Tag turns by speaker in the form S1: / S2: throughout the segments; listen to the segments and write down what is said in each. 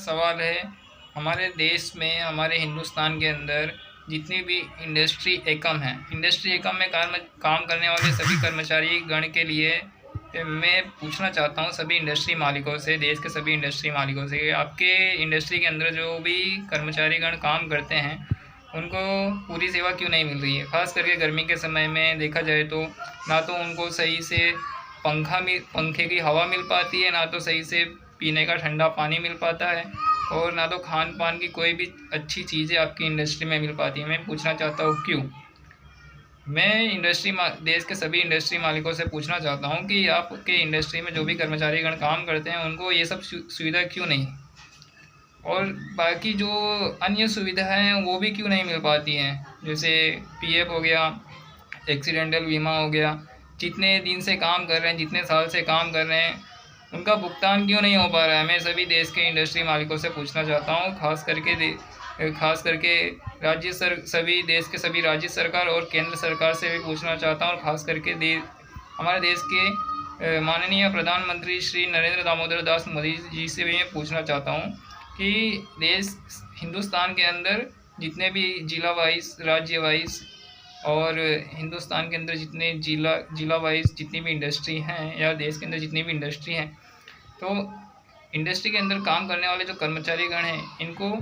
S1: सवाल है। हमारे देश में, हमारे हिंदुस्तान के अंदर जितनी भी इंडस्ट्री एकम है, इंडस्ट्री एकम में काम करने वाले सभी कर्मचारी गण के लिए मैं पूछना चाहता हूँ, सभी इंडस्ट्री मालिकों से, देश के सभी इंडस्ट्री मालिकों से, आपके इंडस्ट्री के अंदर जो भी कर्मचारी गण काम करते हैं उनको पूरी सेवा क्यों नहीं मिल रही है। ख़ास करके गर्मी के समय में देखा जाए तो ना तो उनको सही से पंखे की हवा मिल पाती है, ना तो सही से पीने का ठंडा पानी मिल पाता है, और ना तो खान पान की कोई भी अच्छी चीज़ें आपकी इंडस्ट्री में मिल पाती है। मैं पूछना चाहता हूँ क्यों। मैं देश के सभी इंडस्ट्री मालिकों से पूछना चाहता हूँ कि आपके इंडस्ट्री में जो भी कर्मचारीगण काम करते हैं उनको ये सब सुविधा क्यों नहीं, और बाकी जो अन्य सुविधाएं हैं वो भी क्यों नहीं मिल पाती हैं। जैसे पीएफ हो गया, एक्सीडेंटल बीमा हो गया, जितने दिन से काम कर रहे हैं, जितने साल से काम कर रहे हैं, उनका भुगतान क्यों नहीं हो पा रहा है। मैं सभी देश के इंडस्ट्री मालिकों से पूछना चाहता हूँ, खास करके सभी देश के सभी राज्य सरकार और केंद्र सरकार से भी पूछना चाहता हूँ, और ख़ास करके हमारे देश के माननीय प्रधानमंत्री श्री नरेंद्र दामोदर दास मोदी जी से भी मैं पूछना चाहता हूँ कि हिंदुस्तान के अंदर जितने भी जिला वाइज, राज्य वाइज और हिंदुस्तान के अंदर जितने जिला वाइज जितनी भी इंडस्ट्री हैं, या देश के अंदर जितनी भी इंडस्ट्री हैं, तो इंडस्ट्री के अंदर काम करने वाले जो कर्मचारीगण हैं इनको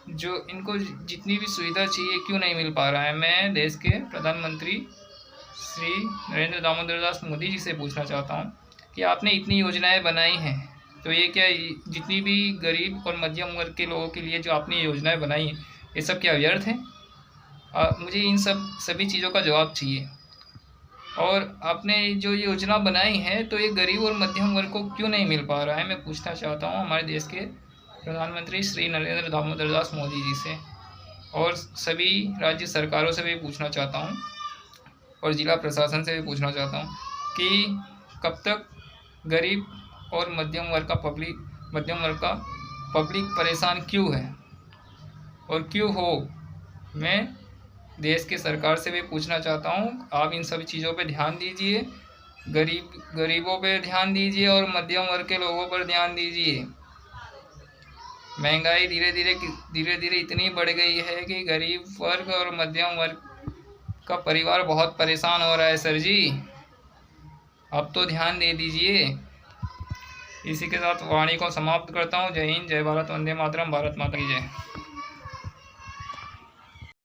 S1: जितनी भी सुविधा चाहिए क्यों नहीं मिल पा रहा है। मैं देश के प्रधानमंत्री श्री नरेंद्र दामोदर दास मोदी जी से पूछना चाहता हूँ कि आपने इतनी योजनाएं बनाई हैं, तो ये क्या जितनी भी गरीब और मध्यम वर्ग के लोगों के लिए जो आपने योजनाएं बनाई हैं, ये सब क्या व्यर्थ हैं। मुझे इन सभी चीज़ों का जवाब चाहिए। और आपने जो योजना बनाई है तो ये गरीब और मध्यम वर्ग को क्यों नहीं मिल पा रहा है। मैं पूछना चाहता हूँ हमारे देश के प्रधानमंत्री श्री नरेंद्र दामोदर दास मोदी जी से, और सभी राज्य सरकारों से भी पूछना चाहता हूँ, और ज़िला प्रशासन से भी पूछना चाहता हूँ कि कब तक गरीब और मध्यम वर्ग का पब्लिक परेशान क्यों है और क्यों हो। मैं देश के सरकार से भी पूछना चाहता हूँ, आप इन सभी चीज़ों पे ध्यान दीजिए, गरीबों पे ध्यान दीजिए और मध्यम वर्ग के लोगों पर ध्यान दीजिए। महंगाई धीरे धीरे इतनी बढ़ गई है कि गरीब वर्ग और मध्यम वर्ग का परिवार बहुत परेशान हो रहा है। सर जी, आप तो ध्यान दे दीजिए। इसी के साथ वाणी को समाप्त करता हूँ। जय हिंद, जय भारत, वंदे मातरम, भारत माता की जय।